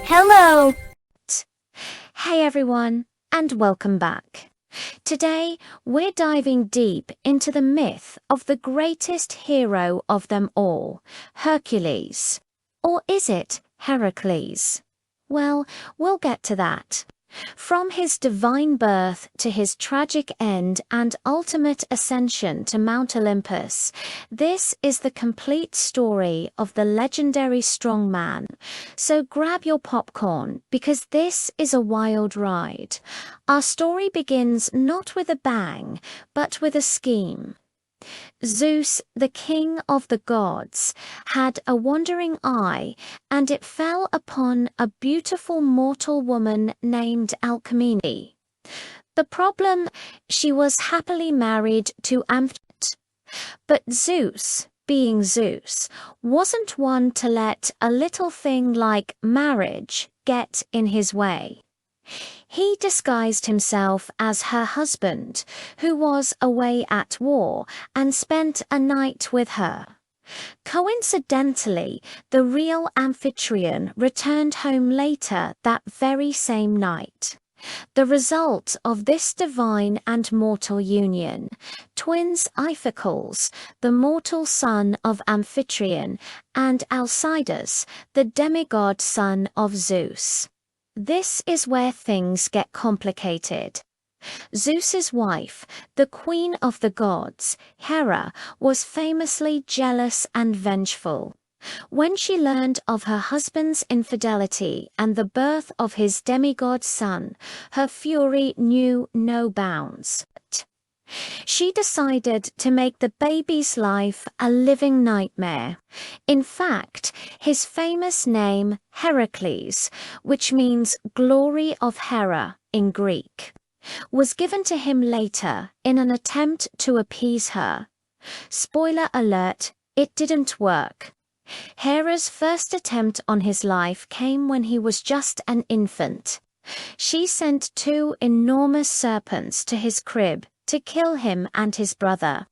Hello! Hey everyone, and welcome back. Today, we're diving deep into the myth of the greatest hero of them all, Hercules. Or is it Heracles? Well, we'll get to that. From his divine birth to his tragic end and ultimate ascension to Mount Olympus, this is the complete story of the legendary strongman. So grab your popcorn, because this is a wild ride. Our story begins not with a bang, but with a scheme. Zeus, the king of the gods, had a wandering eye, and it fell upon a beautiful mortal woman named Alcmene. The problem, she was happily married to Amphitrite. But Zeus, being Zeus, wasn't one to let a little thing like marriage get in his way. He disguised himself as her husband, who was away at war, and spent a night with her. Coincidentally, the real Amphitryon returned home later that very same night. The result of this divine and mortal union, twins Iphicles, the mortal son of Amphitryon, and Alcides, the demigod son of Zeus. This is where things get complicated. Zeus's wife, the queen of the gods, Hera, was famously jealous and vengeful. When she learned of her husband's infidelity and the birth of his demigod son, her fury knew no bounds. She decided to make the baby's life a living nightmare. In fact, his famous name, Heracles, which means glory of Hera in Greek, was given to him later in an attempt to appease her. Spoiler alert, it didn't work. Hera's first attempt on his life came when he was just an infant. She sent 2 enormous serpents to his crib to kill him and his brother.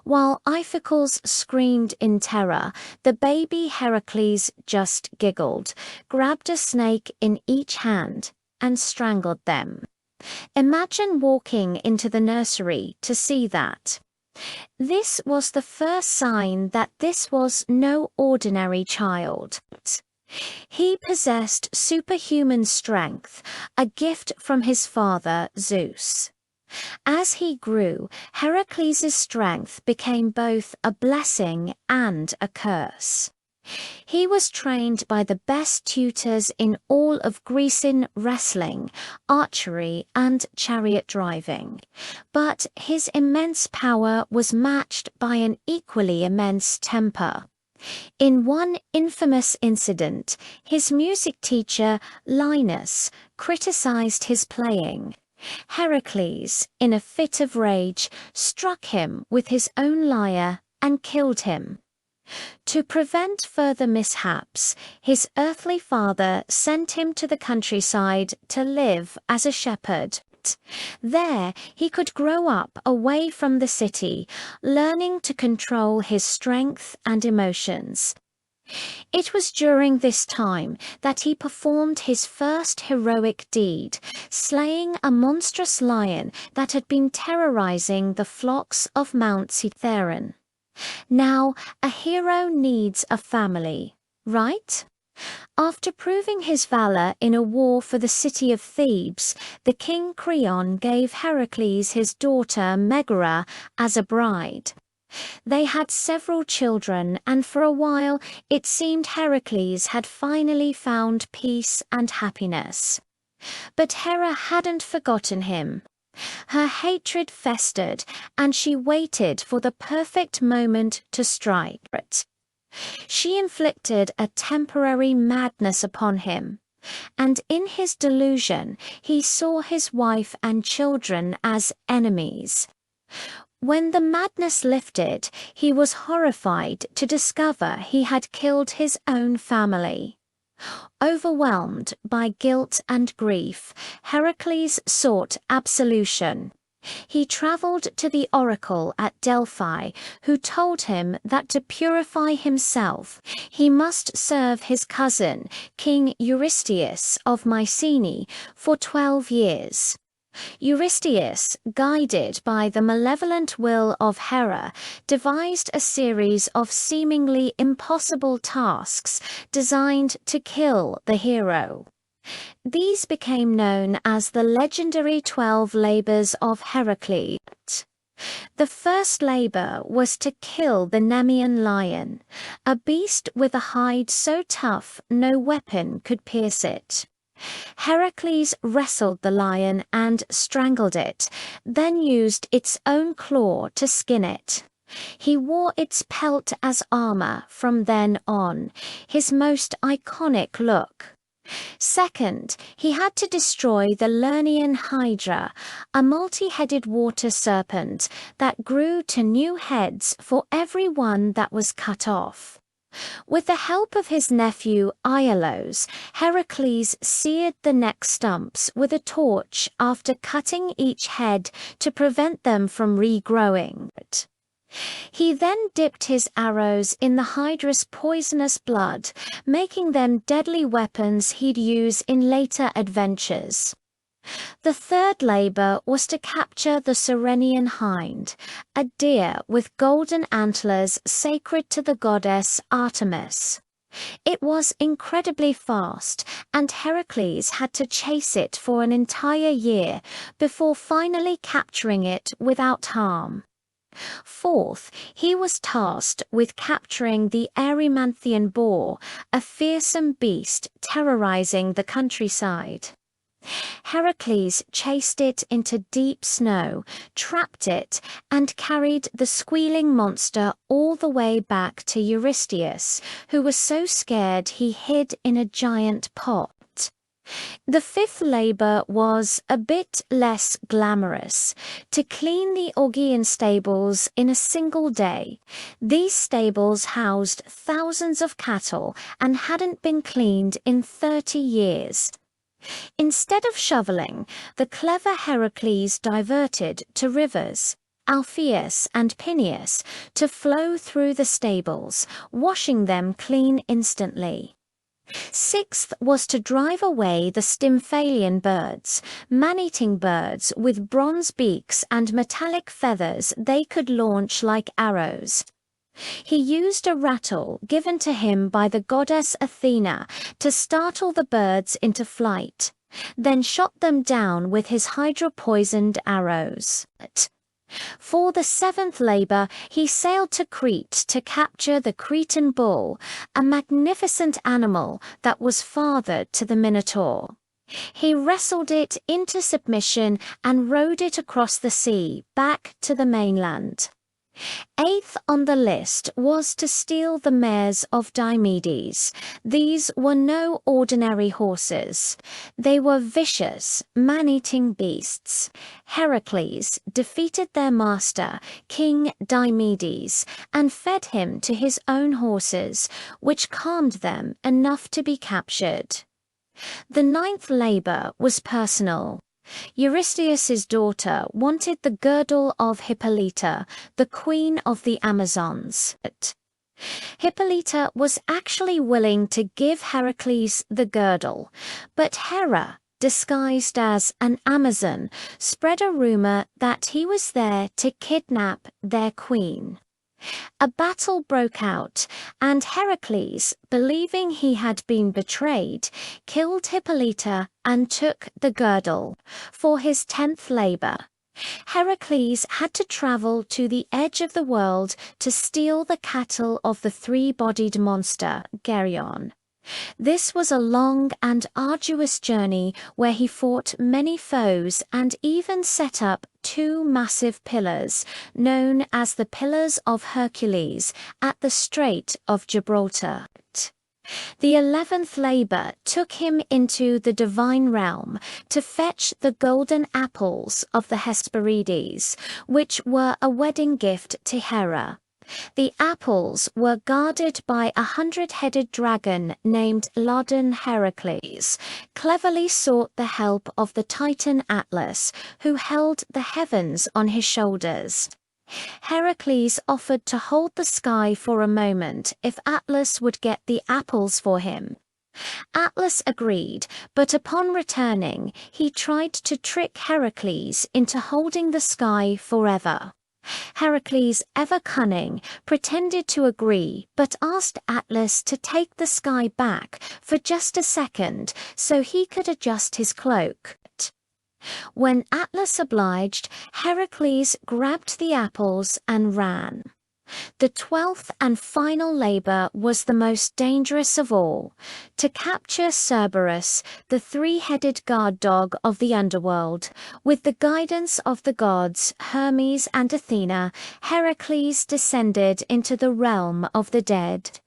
While Iphicles screamed in terror, the baby Heracles just giggled, grabbed a snake in each hand, and strangled them. Imagine walking into the nursery to see that. This was the first sign that this was no ordinary child. He possessed superhuman strength, a gift from his father, Zeus. As he grew, Heracles' strength became both a blessing and a curse. He was trained by the best tutors in all of Greece in wrestling, archery, and chariot driving. But his immense power was matched by an equally immense temper. In one infamous incident, his music teacher, Linus, criticized his playing. Heracles, in a fit of rage, struck him with his own lyre and killed him. To prevent further mishaps, his earthly father sent him to the countryside to live as a shepherd. There, he could grow up away from the city, learning to control his strength and emotions. It was during this time that he performed his first heroic deed, slaying a monstrous lion that had been terrorizing the flocks of Mount Cithaeron. Now, a hero needs a family, right? After proving his valor in a war for the city of Thebes, the king Creon gave Heracles his daughter Megara as a bride. They had several children, and for a while it seemed Heracles had finally found peace and happiness. But Hera hadn't forgotten him. Her hatred festered, and she waited for the perfect moment to strike. She inflicted a temporary madness upon him, and in his delusion he saw his wife and children as enemies. When the madness lifted, he was horrified to discover he had killed his own family. Overwhelmed by guilt and grief, Heracles sought absolution. He traveled to the oracle at Delphi, who told him that to purify himself, he must serve his cousin, King Eurystheus of Mycenae, for 12 years. Eurystheus, guided by the malevolent will of Hera, devised a series of seemingly impossible tasks designed to kill the hero. These became known as the legendary 12 labors of Heracles. The first labor was to kill the Nemean lion, a beast with a hide so tough no weapon could pierce it. Heracles wrestled the lion and strangled it, then used its own claw to skin it. He wore its pelt as armor from then on, his most iconic look. Second, he had to destroy the Lernaean Hydra, a multi-headed water serpent that grew to new heads for every one that was cut off. With the help of his nephew Iolaus, Heracles seared the neck stumps with a torch after cutting each head to prevent them from regrowing. He then dipped his arrows in the Hydra's poisonous blood, making them deadly weapons he'd use in later adventures. The third labor was to capture the Cyrenian hind, a deer with golden antlers sacred to the goddess Artemis. It was incredibly fast, and Heracles had to chase it for an entire year before finally capturing it without harm. Fourth, he was tasked with capturing the Erymanthian boar, a fearsome beast terrorizing the countryside. Heracles chased it into deep snow, trapped it, and carried the squealing monster all the way back to Eurystheus, who was so scared he hid in a giant pot. The fifth labor was a bit less glamorous, to clean the Augean stables in a single day. These stables housed thousands of cattle and hadn't been cleaned in 30 years. Instead of shoveling, the clever Heracles diverted to rivers, Alpheus and Peneus, to flow through the stables, washing them clean instantly. Sixth was to drive away the Stymphalian birds, man-eating birds with bronze beaks and metallic feathers they could launch like arrows. He used a rattle given to him by the goddess Athena to startle the birds into flight, then shot them down with his hydra-poisoned arrows. For the seventh labor, he sailed to Crete to capture the Cretan bull, a magnificent animal that was father to the Minotaur. He wrestled it into submission and rode it across the sea back to the mainland. Eighth on the list was to steal the mares of Diomedes. These were no ordinary horses. They were vicious, man-eating beasts. Heracles defeated their master, King Diomedes, and fed him to his own horses, which calmed them enough to be captured. The ninth labor was personal. Eurystheus's daughter wanted the girdle of Hippolyta, the queen of the Amazons. Hippolyta was actually willing to give Heracles the girdle, but Hera, disguised as an Amazon, spread a rumor that he was there to kidnap their queen. A battle broke out, and Heracles, believing he had been betrayed, killed Hippolyta and took the girdle. For his 10th labor, Heracles had to travel to the edge of the world to steal the cattle of the three-bodied monster, Geryon. This was a long and arduous journey where he fought many foes and even set up 2 massive pillars, known as the Pillars of Hercules, at the Strait of Gibraltar. The 11th labor took him into the divine realm to fetch the golden apples of the Hesperides, which were a wedding gift to Hera. The apples were guarded by a 100-headed dragon named Loudon Heracles, cleverly sought the help of the Titan Atlas, who held the heavens on his shoulders. Heracles offered to hold the sky for a moment if Atlas would get the apples for him. Atlas agreed, but upon returning, he tried to trick Heracles into holding the sky forever. Heracles, ever cunning, pretended to agree but asked Atlas to take the sky back for just a second so he could adjust his cloak. When Atlas obliged, Heracles grabbed the apples and ran. The 12th and final labor was the most dangerous of all: to capture Cerberus, the three-headed guard dog of the underworld. With the guidance of the gods Hermes and Athena, Heracles descended into the realm of the dead.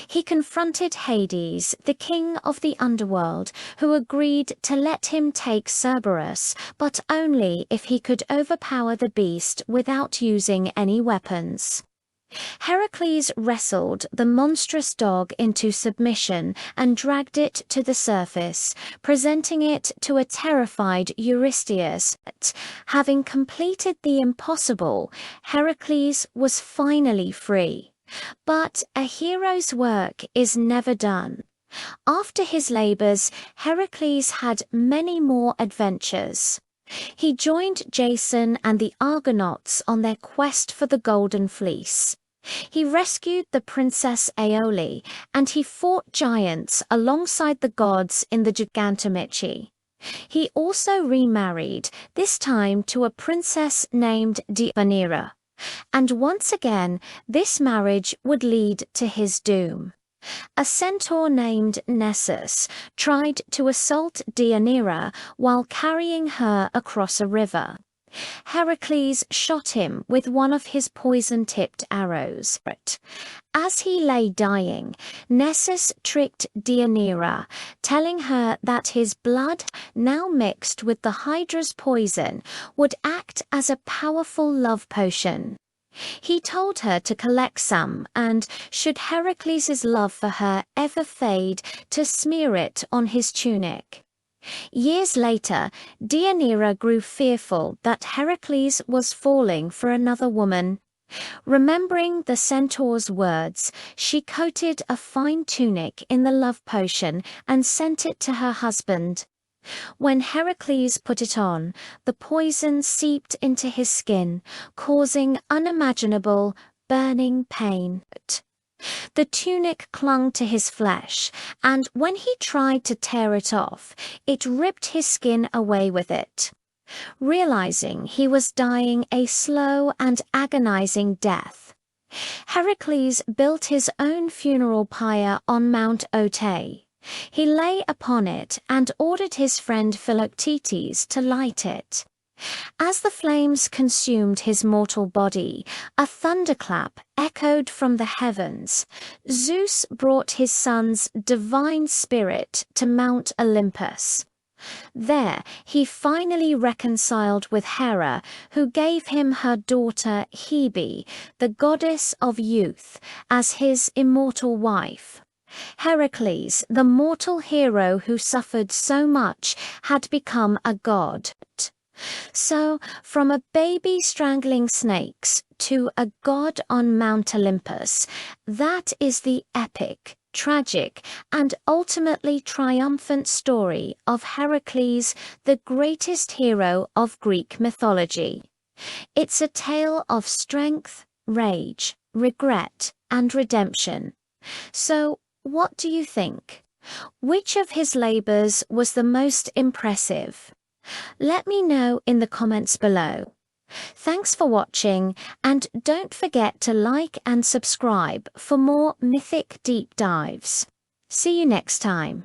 He confronted Hades, the king of the underworld, who agreed to let him take Cerberus, but only if he could overpower the beast without using any weapons. Heracles wrestled the monstrous dog into submission and dragged it to the surface, presenting it to a terrified Eurystheus. Having completed the impossible, Heracles was finally free. But a hero's work is never done. After his labors, Heracles had many more adventures. He joined Jason and the Argonauts on their quest for the Golden Fleece. He rescued the Princess Aeole, and he fought giants alongside the gods in the Gigantomachy. He also remarried, this time to a princess named Deianira. And once again, this marriage would lead to his doom. A centaur named Nessus tried to assault Deianira while carrying her across a river. Heracles shot him with one of his poison-tipped arrows. As he lay dying, Nessus tricked Deianira, telling her that his blood, now mixed with the Hydra's poison, would act as a powerful love potion. He told her to collect some and, should Heracles' love for her ever fade, to smear it on his tunic. Years later, Deianira grew fearful that Heracles was falling for another woman. Remembering the centaur's words, she coated a fine tunic in the love potion and sent it to her husband. When Heracles put it on, the poison seeped into his skin, causing unimaginable, burning pain. The tunic clung to his flesh, and when he tried to tear it off, it ripped his skin away with it. Realizing he was dying a slow and agonizing death, Heracles built his own funeral pyre on Mount Otay. He lay upon it and ordered his friend Philoctetes to light it. As the flames consumed his mortal body, a thunderclap echoed from the heavens. Zeus brought his son's divine spirit to Mount Olympus. There, he finally reconciled with Hera, who gave him her daughter Hebe, the goddess of youth, as his immortal wife. Heracles, the mortal hero who suffered so much, had become a god. So, from a baby strangling snakes to a god on Mount Olympus, that is the epic, tragic, and ultimately triumphant story of Heracles, the greatest hero of Greek mythology. It's a tale of strength, rage, regret, and redemption. So, what do you think? Which of his labors was the most impressive? Let me know in the comments below. Thanks for watching, and don't forget to like and subscribe for more mythic deep dives. See you next time.